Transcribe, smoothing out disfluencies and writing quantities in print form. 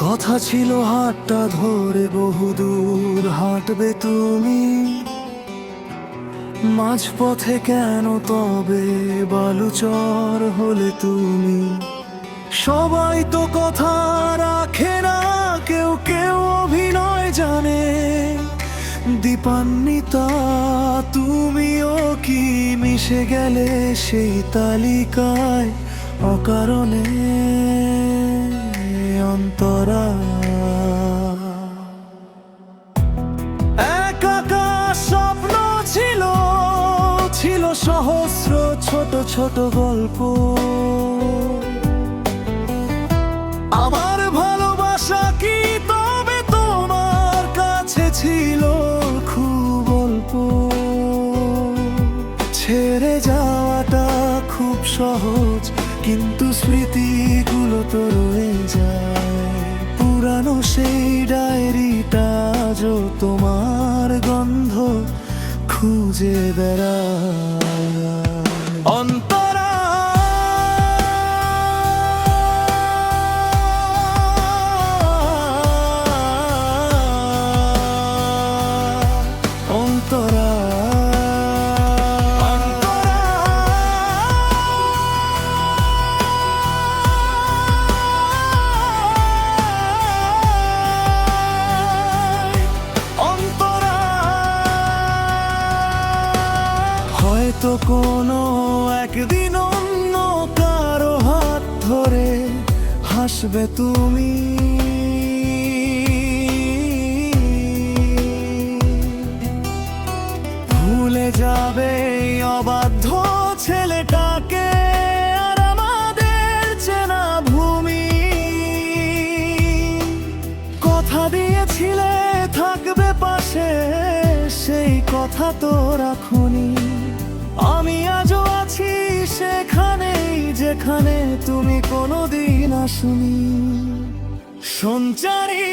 কথা ছিল হাতটা ধরে বহুদূর হাঁটবে তুমি, মাঝপথে কেন তবে বালুচর হলে তুমি? সবাই তো কথা রাখে না, কেউ কেউ অভিনয় জানে। দীপান্বিতা, তুমিও কি মিশে গেলে সেই তালিকায় অকারণে? অন্তরা একা স্বপ্ন ছিল, ছিল সহস্র ছোট ছোট গল্প। আমার ভালোবাসা কি তবে তোমার কাছে ছিল খুব অল্প? ছেড়ে যাওয়াটা খুব সহজ, কিন্তু স্মৃতিগুলো তো রয়ে যায়। পুরানো সেই ডায়েরিটা আজও তোমার গন্ধ খুঁজে বেড়ায়। অন্তরা অন্তরা হয়তো কোনো একদিন অন্য কারো হাত ধরে হাসবে তুমি। ভুলে যাবে এই অবাধ্য ছেলেটাকে আর আমাদের চেনা ভূমি। কথা দিয়েছিলে থাকবে পাশে, সেই কথা তো রাখোনি। আমি আজও আছি সেখানেই যেখানে তুমি কোনোদিন আসনি। সঞ্চারী